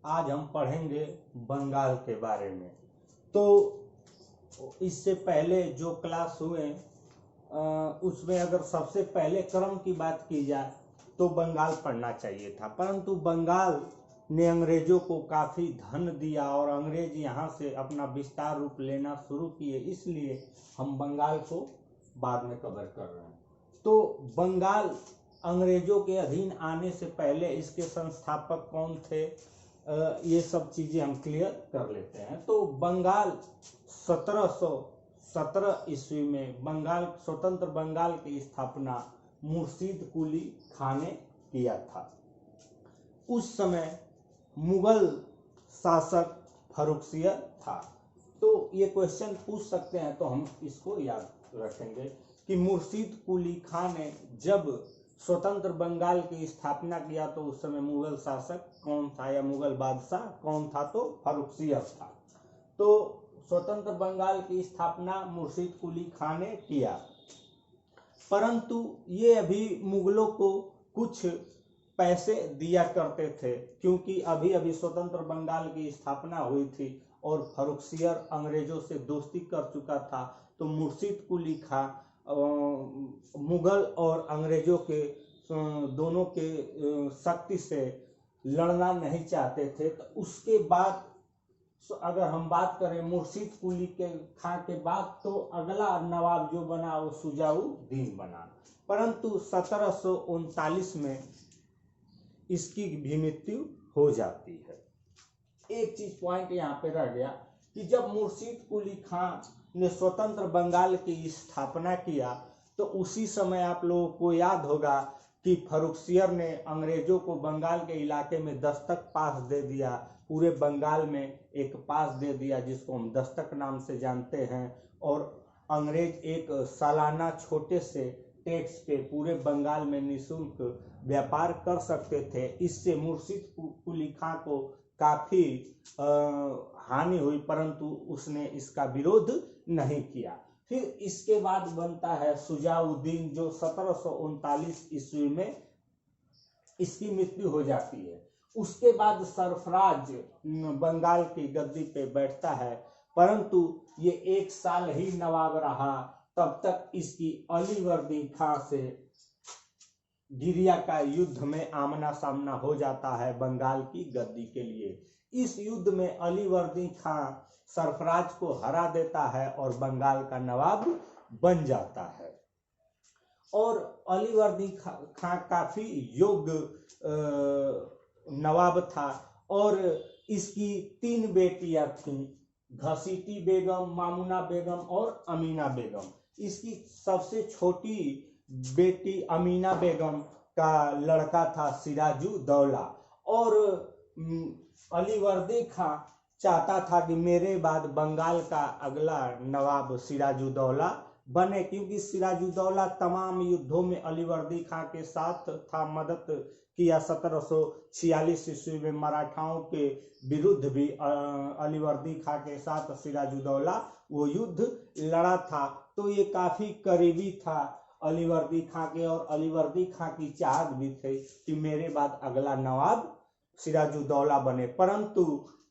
आज हम पढ़ेंगे बंगाल के बारे में। तो इससे पहले जो क्लास हुए उसमें अगर सबसे पहले क्रम की बात की जाए तो बंगाल पढ़ना चाहिए था, परंतु बंगाल ने अंग्रेजों को काफ़ी धन दिया और अंग्रेज यहाँ से अपना विस्तार रूप लेना शुरू किए, इसलिए हम बंगाल को बाद में कवर कर रहे हैं। तो बंगाल अंग्रेजों के अधीन आने से पहले इसके संस्थापक कौन थे, ये सब चीज़ें हम क्लियर कर लेते हैं। तो बंगाल 1717 ईस्वी में बंगाल स्वतंत्र बंगाल की स्थापना मुर्शीद कुली खां ने किया था। उस समय मुगल शासक फर्रुखसियर था। तो ये क्वेश्चन पूछ सकते हैं, तो हम इसको याद रखेंगे कि मुर्शीद कुली खां ने जब स्वतंत्र बंगाल की स्थापना किया तो उस समय मुगल शासक कौन था या मुगल बादशाह कौन था, तो फर्रुखसियर था। तो स्वतंत्र बंगाल की स्थापना मुर्शीद कुली खां ने किया, परंतु ये अभी मुगलों को कुछ पैसे दिया करते थे, क्योंकि अभी अभी स्वतंत्र बंगाल की स्थापना हुई थी और फर्रुखसियर अंग्रेजों से दोस्ती कर चुका था। तो मुर्शीद कुली खां मुगल और अंग्रेजों के दोनों के शक्ति से लड़ना नहीं चाहते थे। तो उसके बाद अगर हम बात करें मुर्शीद कुली के खां के बाद, तो अगला नवाब जो बना वो शुजाउद्दीन बना, परंतु 1739 में इसकी भी मृत्यु हो जाती है। एक चीज पॉइंट यहाँ पे रह गया कि जब मुर्शीद कुली खां ने स्वतंत्र बंगाल की स्थापना किया तो उसी समय आप लोगों को याद होगा कि फर्रुखसियर ने अंग्रेजों को बंगाल के इलाके में दस्तक पास दे दिया, पूरे बंगाल में एक पास दे दिया जिसको हम दस्तक नाम से जानते हैं, और अंग्रेज एक सालाना छोटे से टैक्स पे पूरे बंगाल में निःशुल्क व्यापार कर सकते थे। इससे मुर्शीद कुली खां को काफ़ी हानि हुई, परंतु उसने इसका विरोध नहीं किया। फिर इसके बाद बनता है शुजाउद्दीन, जो 1739 ईस्वी में इसकी मृत्यु हो जाती है। उसके बाद सरफराज बंगाल की गद्दी पे बैठता है, परंतु ये 1 साल ही नवाब रहा, तब तक इसकी अलीवर्दी खां से गिरिया का युद्ध में आमना सामना हो जाता है बंगाल की गद्दी के लिए। इस युद्ध में अलीवर्दी खां सरफराज को हरा देता है और बंगाल का नवाब बन जाता है। और अलीवर्दी खां काफी योग्य नवाब था और इसकी 3 बेटियां थीं, घसीटी बेगम, मामुना बेगम और अमीना बेगम। इसकी सबसे छोटी बेटी अमीना बेगम का लड़का था सिराजुद्दौला, और अलीवर्दी खां चाहता था कि मेरे बाद बंगाल का अगला नवाब सिराजुद्दौला बने, क्योंकि सिराजुद्दौला तमाम युद्धों में अलीवर्दी खां के साथ था, मदद किया। 1746 ईस्वी में मराठाओं के विरुद्ध भी अलीवर्दी खां के साथ सिराजुद्दौला वो युद्ध लड़ा था। तो ये काफी करीबी था अलीवर्दी खां के, और अलीवर्दी खां की चाहत भी थी कि मेरे बाद अगला नवाब सिराजुद्दौला बने, परंतु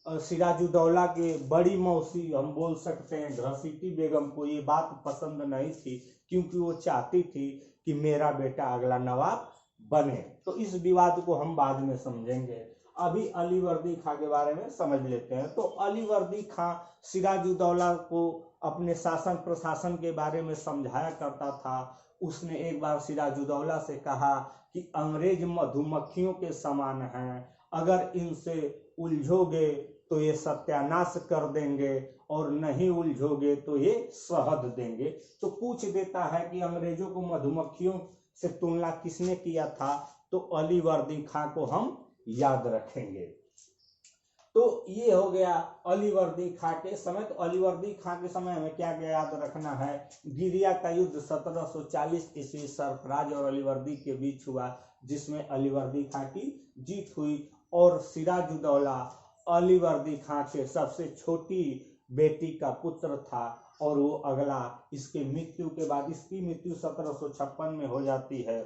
सिराजुद्दौला के बड़ी मौसी हम बोल सकते हैं घसीटी बेगम को ये बात पसंद नहीं थी, क्योंकि वो चाहती थी कि मेरा बेटा अगला नवाब बने। तो इस विवाद को हम बाद में समझेंगे, अभी अलीवर्दी खां के बारे में समझ लेते हैं। तो अलीवर्दी खां सिराजुद्दौला को अपने शासन प्रशासन के बारे में समझाया करता था। उसने एक बार सिराजुद्दौला से कहा कि अंग्रेज मधुमक्खियों के समान हैं, अगर इनसे उलझोगे तो ये सत्यानाश कर देंगे और नहीं उलझोगे तो ये शहद देंगे। तो पूछ देता है कि अंग्रेजों को मधुमक्खियों से तुलना किसने किया था, तो अलीवर्दी खां को हम याद रखेंगे। तो ये हो गया अलीवर्दी खां के समय। तो अलीवर्दी खां के समय हमें क्या क्या याद रखना है, गिरिया का युद्ध 1740 ईस्वी सरफराज और अलीवर्दी के बीच हुआ, जिसमें अलीवर्दी खां की जीत हुई, और सिराजुद्दौला अलीवर्दी खां के सबसे छोटी बेटी का पुत्र था, और वो अगला इसके मृत्यु के बाद, इसकी मृत्यु 1756 में हो जाती है।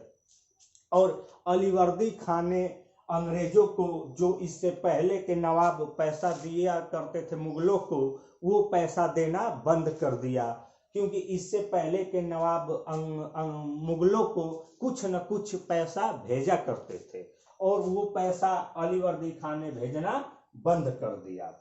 और अलीवर्दी खां ने अंग्रेजों को, जो इससे पहले के नवाब पैसा दिया करते थे मुगलों को, वो पैसा देना बंद कर दिया, क्योंकि इससे पहले के नवाब मुगलों को कुछ न कुछ पैसा भेजा करते थे और वो पैसा अलीवर्दी खान ने भेजना बंद कर दिया।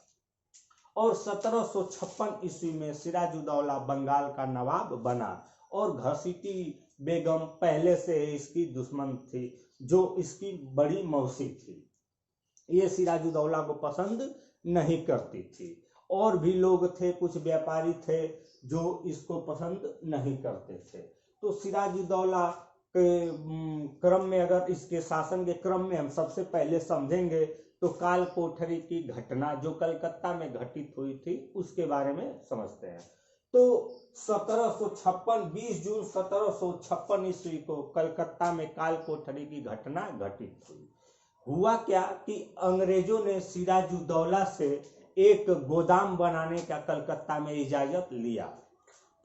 और 1756 ईस्वी में सिराजुद्दौला बंगाल का नवाब बना और घसीटी बेगम पहले से इसकी दुश्मन थी, जो इसकी बड़ी मौसी थी। ये सिराजुद्दौला को पसंद नहीं करती थी। और भी लोग थे, कुछ व्यापारी थे जो इसको पसंद नहीं करते थे। तो सिराजुद्दौला के क्रम में, अगर इसके शासन के क्रम में हम सबसे पहले समझेंगे तो काल कोठरी की घटना जो कलकत्ता में घटित हुई थी उसके बारे में समझते हैं। तो 20 जून 1756 ईस्वी को कलकत्ता में काल कोठरी की घटना घटित हुई। हुआ क्या कि अंग्रेजों ने सिराजुद्दौला से एक गोदाम बनाने का कलकत्ता में इजाजत लिया,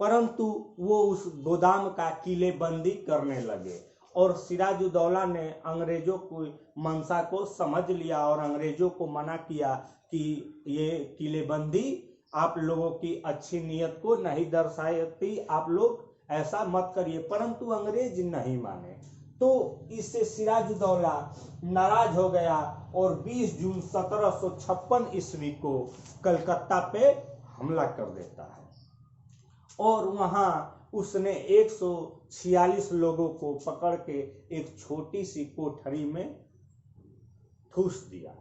परंतु वो उस गोदाम का किलेबंदी करने लगे और सिराजुद्दौला ने अंग्रेजों की मंशा को समझ लिया और अंग्रेजों को मना किया कि ये किलेबंदी आप लोगों की अच्छी नीयत को नहीं दर्शाती, आप लोग ऐसा मत करिए। परंतु अंग्रेज नहीं माने, तो इससे सिराजुद्दौला नाराज हो गया और 20 जून 1756 ईस्वी को कलकत्ता पे हमला कर देता है और वहां उसने 146 लोगों को पकड़ के एक छोटी सी कोठरी में ठूस दिया।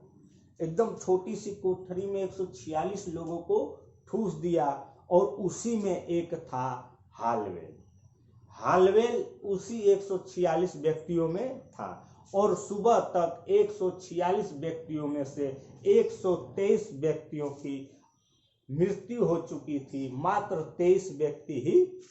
एकदम छोटी सी कोठरी में 146 लोगों को ठूस दिया और उसी में एक था हालवेल। हालवेल उसी 146 व्यक्तियों में था और सुबह तक 146 व्यक्तियों में से 123 व्यक्तियों की मृत्यु हो चुकी थी, मात्र 23 व्यक्ति ही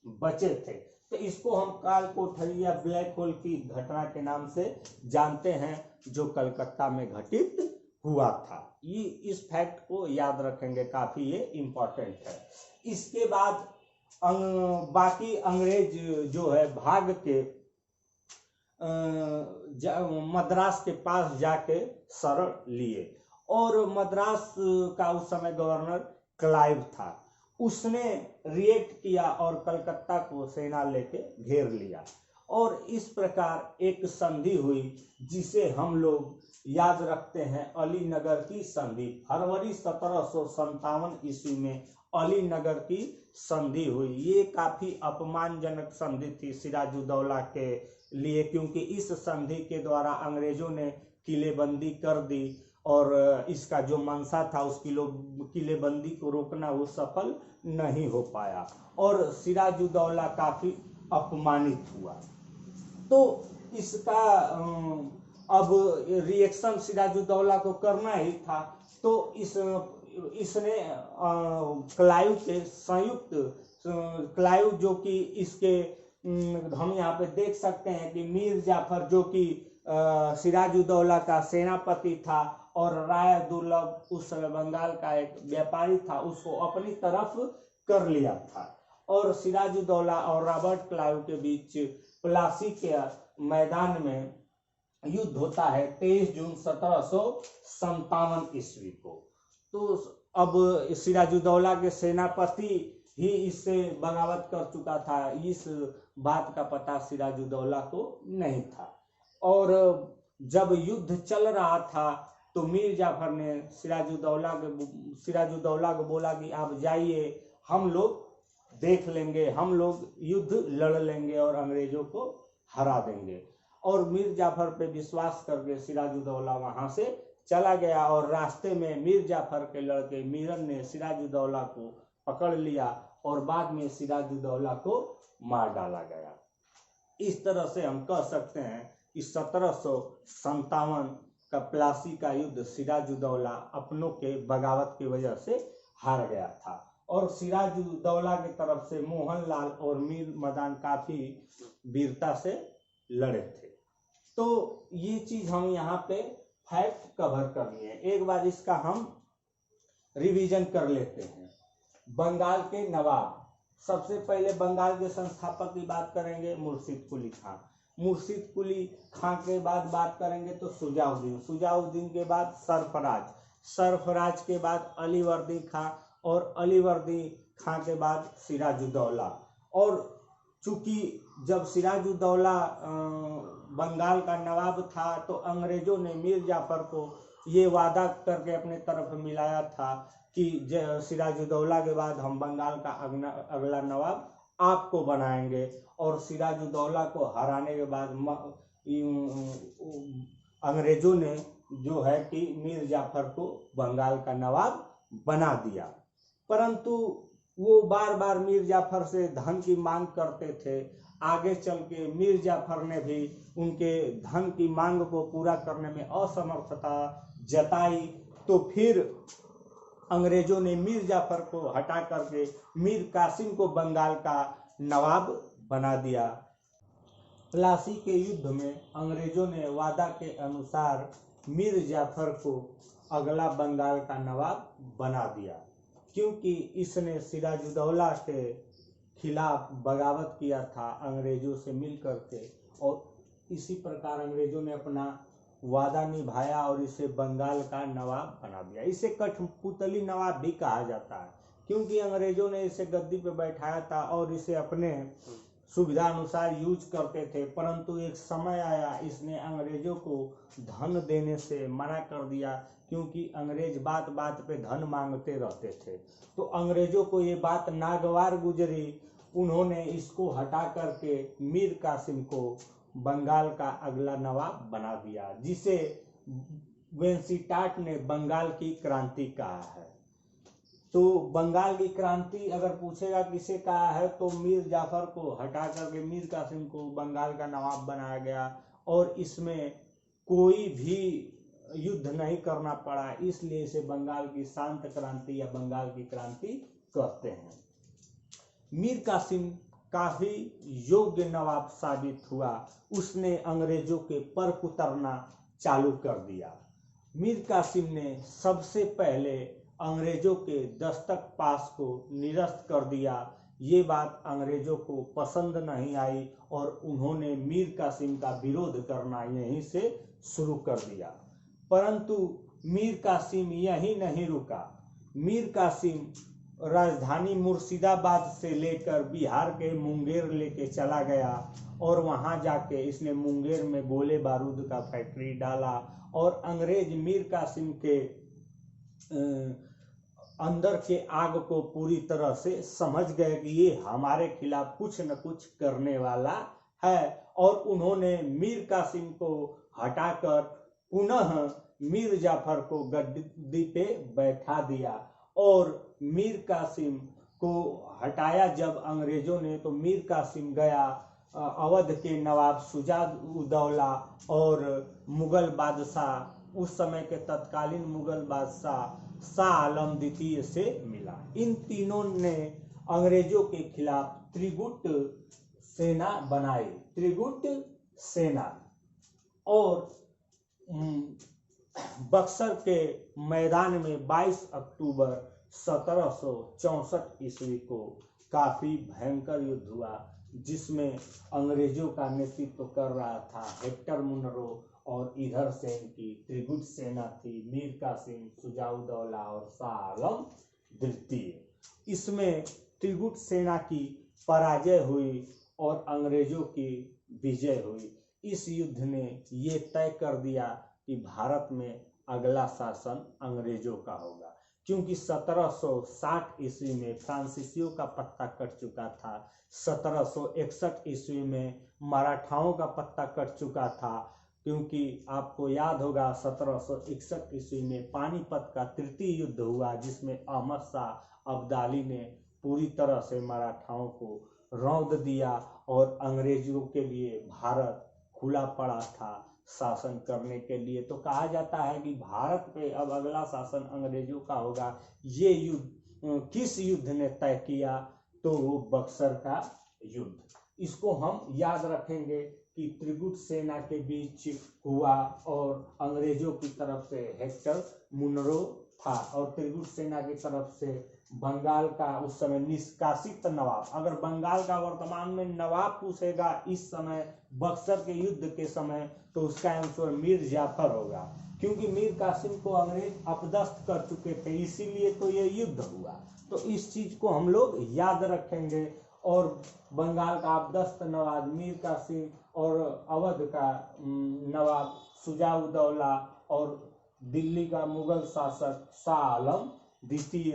बचे थे। तो इसको हम काल कोठरी या ब्लैक होल की घटना के नाम से जानते हैं, जो कलकत्ता में घटित हुआ था। ये इस फैक्ट को याद रखेंगे, काफी ये इम्पोर्टेंट है। इसके बाद बाकी अंग्रेज जो है भाग के मद्रास के पास जाके शरण लिए और मद्रास का उस समय गवर्नर क्लाइव था। उसने रिएक्ट किया और कलकत्ता को सेना लेके घेर लिया और इस प्रकार एक संधि हुई जिसे हम लोग याद रखते हैं अलीनगर की संधि। फरवरी 1757 ईस्वी में अलीनगर की संधि हुई। ये काफी अपमानजनक संधि थी सिराजुद्दौला के लिए, क्योंकि इस संधि के द्वारा अंग्रेजों ने किलेबंदी कर दी और इसका जो मंशा था उस किलेबंदी को रोकना वो सफल नहीं हो पाया और सिराजुद्दौला काफी अपमानित हुआ। तो इसका अब रिएक्शन सिराजुद्दौला को करना ही था। तो इसने क्लाइव के संयुक्त क्लाइव जो कि इसके हम यहाँ पे देख सकते हैं कि मीर जाफर जो कि सिराजुद्दौला का सेनापति था और राय दुर्लभ उस समय बंगाल का एक व्यापारी था, उसको अपनी तरफ कर लिया था और सिराजुद्दौला और रॉबर्ट क्लाइव के बीच प्लासी के मैदान में युद्ध होता है 23 जून 1757 ईस्वी को। तो अब सिराजुद्दौला के सेनापति ही इससे बगावत कर चुका था, इस बात का पता सिराजुद्दौला को नहीं था और जब युद्ध चल रहा था तो मीर जाफर ने सिराजुद्दौला को बोला कि आप जाइए, हम लोग देख लेंगे, हम लोग युद्ध लड़ लेंगे और अंग्रेजों को हरा देंगे। और मीर जाफर पे विश्वास करके सिराजुद्दौला वहां से चला गया और रास्ते में मीर जाफर के लड़के मीरन ने सिराजुद्दौला को पकड़ लिया और बाद में सिराजुद्दौला को मार डाला गया। इस तरह से हम कह सकते हैं कि 1757 का प्लासी का युद्ध सिराजुद्दौला अपनों के बगावत की वजह से हार गया था और सिराजुद्दौला की तरफ से मोहनलाल और मीर मदान काफी वीरता से लड़े थे। तो ये चीज हम यहाँ पे फैक्ट कवर करनी है। एक बार इसका हम रिवीजन कर लेते हैं। बंगाल के नवाब, सबसे पहले बंगाल के संस्थापक की बात करेंगे मुर्शिद कुली खान। मुर्शीद कुली खां के बाद बात करेंगे तो सुजाउद्दीन के बाद सरफराज के बाद अलीवर्दी खां, और अलीवर्दी खां के बाद सिराजुद्दौला। और चूंकि जब सिराजुद्दौला बंगाल का नवाब था तो अंग्रेजों ने मीर जाफर को ये वादा करके अपने तरफ मिलाया था कि सिराजुद्दौला के बाद हम बंगाल का अगला नवाब आपको बनाएंगे। और सिराजुद्दौला को हराने के बाद अंग्रेजों ने जो है कि मीर जाफर को बंगाल का नवाब बना दिया। परंतु वो बार बार मीर जाफर से धन की मांग करते थे। आगे चल के मीर जाफर ने भी उनके धन की मांग को पूरा करने में असमर्थता जताई, तो फिर अंग्रेजों ने मीर जाफर को हटा करके मीर कासिम को बंगाल का नवाब बना दिया। प्लासी के युद्ध में अंग्रेजों ने वादा के अनुसार मीर जाफर को अगला बंगाल का नवाब बना दिया, क्योंकि इसने सिराजुद्दौला के खिलाफ बगावत किया था अंग्रेजों से मिल करके, और इसी प्रकार अंग्रेजों ने अपना वादा निभाया और इसे बंगाल का नवाब बना दिया। इसे कठपुतली नवाब भी कहा जाता है, क्योंकि अंग्रेजों ने इसे गद्दी पे बैठाया था और इसे अपने सुविधा अनुसार यूज करते थे। परंतु एक समय आया, इसने अंग्रेजों को धन देने से मना कर दिया, क्योंकि अंग्रेज बात बात पे धन मांगते रहते थे। तो अंग्रेजों को ये बात नागवार गुजरी, उन्होंने इसको हटा करके मीर कासिम को बंगाल का अगला नवाब बना दिया, जिसे वेंसिटाट ने बंगाल की क्रांति कहा है। तो बंगाल की क्रांति अगर पूछेगा किसे कहा है, तो मीर जाफर को हटा करके मीर कासिम को बंगाल का नवाब बनाया गया, और इसमें कोई भी युद्ध नहीं करना पड़ा, इसलिए इसे बंगाल की शांत क्रांति या बंगाल की क्रांति कहते हैं। मीर कासिम काफी योग्य नवाब साबित हुआ। उसने अंग्रेजों के पर कुतरना चालू कर दिया। मीर कासिम ने सबसे पहले अंग्रेजों के दस्तक पास को निरस्त कर दिया। ये बात अंग्रेजों को पसंद नहीं आई और उन्होंने मीर कासिम का विरोध करना यहीं से शुरू कर दिया। परंतु मीर कासिम यहीं नहीं रुका। मीर कासिम राजधानी मुर्शिदाबाद से लेकर बिहार के मुंगेर लेके चला गया, और वहां जाके इसने मुंगेर में गोले बारूद का फैक्ट्री डाला, और अंग्रेज मीर कासिम के अंदर के आग को पूरी तरह से समझ गए कि ये हमारे खिलाफ कुछ न कुछ करने वाला है, और उन्होंने मीर कासिम को हटाकर पुनः मीर जाफर को गद्दी पे बैठा दिया। और मीर कासिम को हटाया जब अंग्रेजों ने, तो मीर कासिम गया अवध के नवाब सुजाउद्दौला और मुगल बादशाह, उस समय के तत्कालीन मुगल बादशाह शाह आलम द्वितीय से मिला। इन तीनों ने अंग्रेजों के खिलाफ त्रिगुट सेना बनाई, त्रिगुट सेना, और बक्सर के मैदान में 22 अक्टूबर 1764 ईस्वी को काफी भयंकर युद्ध हुआ, जिसमें अंग्रेजों का नेतृत्व कर रहा था हेक्टर मुनरो, और इधर से इनकी त्रिगुट सेना थी मीर कासिम, सुजाउद्दौला और शाह आलम द्वितीय। इसमें त्रिगुट सेना की पराजय हुई और अंग्रेजों की विजय हुई। इस युद्ध ने ये तय कर दिया कि भारत में अगला शासन अंग्रेजों का होगा, क्योंकि 1760 ईस्वी में फ्रांसीसियों का पत्ता कट चुका था, 1761 ईस्वी में मराठाओं का पत्ता कट चुका था, क्योंकि आपको याद होगा 1761 ईस्वी में पानीपत का तृतीय युद्ध हुआ, जिसमें अहमद शाह अब्दाली ने पूरी तरह से मराठाओं को रौंद दिया और अंग्रेजों के लिए भारत खुला पड़ा था शासन करने के लिए। तो कहा जाता है कि भारत पे अब अगला शासन अंग्रेजों का होगा। ये युद्ध किस युद्ध ने तय किया, तो वो बक्सर का युद्ध। इसको हम याद रखेंगे कि त्रिगुट सेना के बीच हुआ और अंग्रेजों की तरफ से हेक्टर मुनरो था और त्रिगुट सेना की तरफ से बंगाल का उस समय निष्कासित नवाब, अगर बंगाल का वर्तमान में नवाब पूछेगा इस समय बक्सर के युद्ध के समय, तो उसका आंसर मीर जाफर होगा, क्योंकि मीर कासिम को अंग्रेज अपदस्थ कर चुके थे, इसीलिए तो ये युद्ध हुआ। तो इस चीज को हम लोग याद रखेंगे। और बंगाल का अपदस्थ नवाब मीर कासिम और अवध का नवाब शुजा-उद-दौला और दिल्ली का मुगल शासक शाह आलम द्वितीय।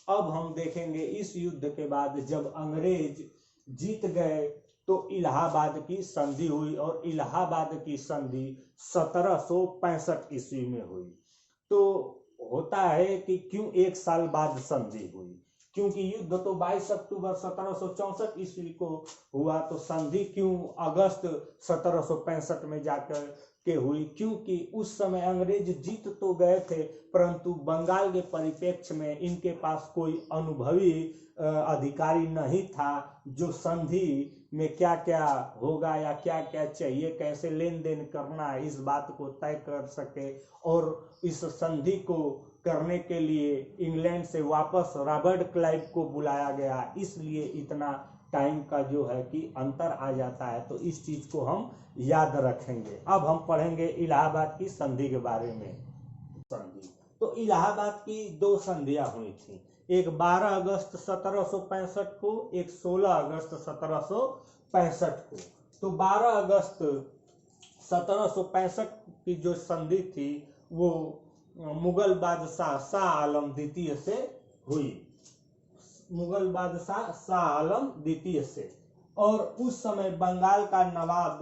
अब हम देखेंगे इस युद्ध के बाद जब अंग्रेज जीत गए तो इलाहाबाद की संधि हुई, और इलाहाबाद की संधि 1765 ईस्वी में हुई। तो होता है कि क्यों एक साल बाद संधि हुई, क्योंकि युद्ध तो 22 अक्टूबर 1764 ईस्वी को हुआ, तो संधि क्यों अगस्त 1765 में जाकर के हुई, क्योंकि उस समय अंग्रेज जीत तो गए थे, परंतु बंगाल के परिप्रेक्ष्य में इनके पास कोई अनुभवी अधिकारी नहीं था जो संधि में क्या क्या होगा या क्या क्या चाहिए, कैसे लेन देन करना है, इस बात को तय कर सके। और इस संधि को करने के लिए इंग्लैंड से वापस रॉबर्ट क्लाइव को बुलाया गया, इसलिए इतना टाइम का जो है कि अंतर आ जाता है। तो इस चीज को हम याद रखेंगे। अब हम पढ़ेंगे इलाहाबाद की संधि के बारे में। संधि तो इलाहाबाद की दो संधियां हुई थी, एक 12 अगस्त 1765 को, एक 16 अगस्त 1765 को। तो 12 अगस्त 1765 की जो संधि थी वो मुगल बादशाह शाह आलम द्वितीय से हुई, मुगल बादशाह शाह आलम द्वितीय से। और उस समय बंगाल का नवाब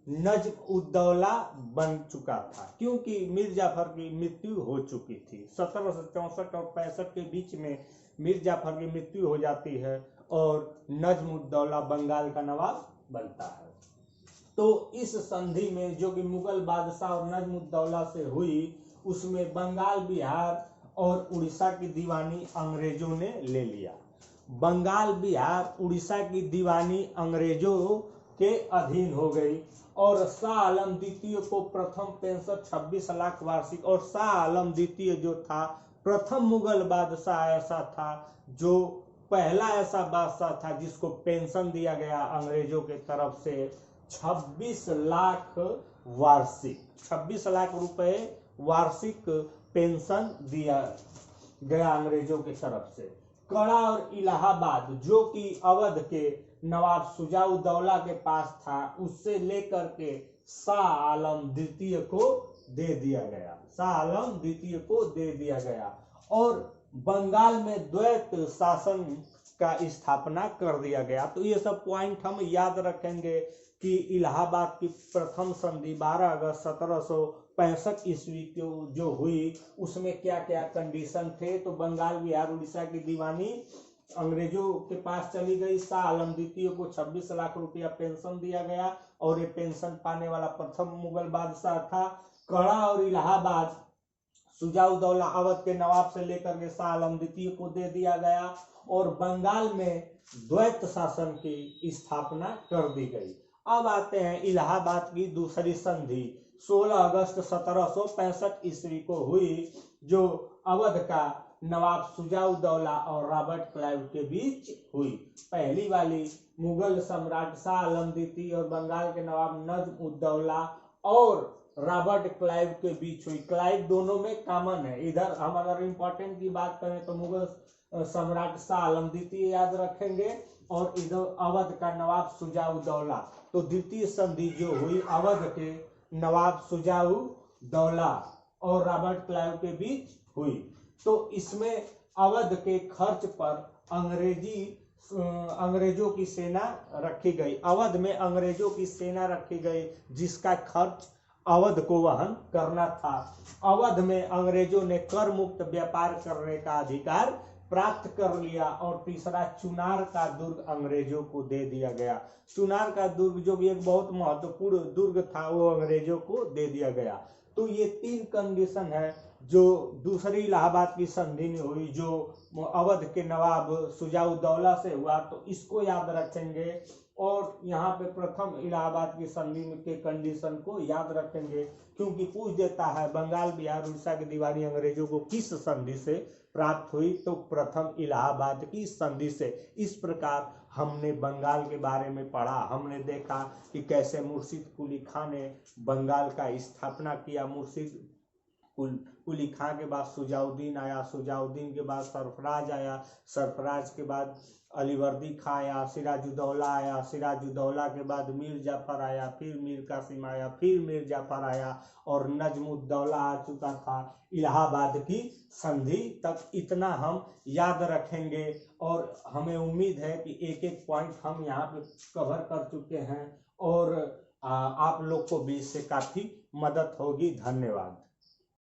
नजम-उद-दौला बन चुका था, क्योंकि मीर जाफर की मृत्यु हो चुकी थी। 1764 और 65 के बीच में मीर जाफर की मृत्यु हो जाती है और नजम-उद-दौला बंगाल का नवाब बनता है। तो इस संधि में जो कि मुगल बादशाह और नजम-उद-दौला से हुई, उसमें बंगाल, बिहार और उड़ीसा की दीवानी अंग्रेजों ने ले लिया। बंगाल, बिहार, उड़ीसा की दीवानी अंग्रेजों के अधीन हो गई और शाह आलम द्वितीय को प्रथम पेंशन 26 लाख वार्षिक। और शाह आलम द्वितीय जो था प्रथम मुगल बादशाह ऐसा था, जो पहला ऐसा बादशाह था जिसको पेंशन दिया गया अंग्रेजों के तरफ से 26 लाख वार्षिक, 26 लाख रुपए वार्षिक पेंशन दिया गया अंग्रेजों की तरफ से। कड़ा और इलाहाबाद जो कि अवध के नवाब शुजा-उद-दौला के पास था, उससे लेकर के शाह आलम द्वितीय को दे दिया गया, शाह आलम द्वितीय को दे दिया गया। और बंगाल में द्वैत शासन का स्थापना कर दिया गया। तो ये सब पॉइंट हम याद रखेंगे कि इलाहाबाद की प्रथम संधि 12 अगस्त 1765 ईस्वी को जो हुई, उसमें क्या क्या कंडीशन थे। तो बंगाल, बिहार, उड़ीसा की दीवानी अंग्रेजों के पास चली गई। शाह आलम द्वितीय को 26 लाख रुपया पेंशन दिया गया और ये पेंशन पाने वाला प्रथम मुगल बादशाह था। कड़ा और इलाहाबाद शुजा-उद-दौला अवध के नवाब से लेकर के शाह आलम द्वितीय को दे दिया गया और बंगाल में द्वैत शासन की स्थापना कर दी गई। अब आते हैं इलाहाबाद की दूसरी संधि 16 अगस्त 1765 ईस्वी को हुई, जो अवध का नवाब शुजा-उद-दौला और रॉबर्ट क्लाइव के बीच हुई। पहली वाली मुगल सम्राट शाह आलम द्वितीय और बंगाल के नवाब नजम-उद-दौला और रॉबर्ट क्लाइव के बीच हुई। क्लाइव दोनों में कॉमन है। इधर हम अगर इम्पोर्टेंट की बात करें तो मुगल सम्राट शाह आलम द्वितीय याद रखेंगे और इधर अवध का नवाब शुजा-उद-दौला। तो द्वितीय संधि जो हुई अवध के नवाब शुजा-उद-दौला और रॉबर्ट क्लाइव के बीच हुई। तो इसमें अवध के खर्च पर अंग्रेजों की सेना रखी गई। अवध में अंग्रेजों की सेना रखी गई जिसका खर्च अवध को वहन करना था। अवध में अंग्रेजों ने कर मुक्त व्यापार करने का अधिकार प्राप्त कर लिया। और तीसरा, चुनार का दुर्ग अंग्रेजों को दे दिया गया। चुनार का दुर्ग जो भी एक बहुत महत्वपूर्ण दुर्ग था, वो अंग्रेजों को दे दिया गया। तो ये तीन कंडीशन है जो दूसरी इलाहाबाद की संधि में हुई, जो अवध के नवाब शुजा-उद-दौला से हुआ। तो इसको याद रखेंगे और यहाँ पे प्रथम इलाहाबाद की संधि के कंडीशन को याद रखेंगे, क्योंकि पूछ देता है बंगाल बिहार उड़ीसा की दीवानी अंग्रेजों को किस संधि से प्राप्त हुई, तो प्रथम इलाहाबाद की संधि से। इस प्रकार हमने बंगाल के बारे में पढ़ा, हमने देखा कि कैसे मुर्शिद कुली खां ने बंगाल का स्थापना किया। मुर्शिद कुली खां के बाद सुजाउद्दीन आया, सुजाउद्दीन के बाद सरफराज आया, सरफराज के बाद अलीवर्दी खां आया, सिराजुद्दौला आया, सिराजुद्दौला के बाद मीर जाफर आया, फिर मीर कासिम आया, फिर मीर जाफर आया और नजमुद्दौला आ चुका था इलाहाबाद की संधि तक। इतना हम याद रखेंगे और हमें उम्मीद है कि एक एक पॉइंट हम यहाँ पे कवर कर चुके हैं और आप लोग को भी इससे काफी मदद होगी। धन्यवाद।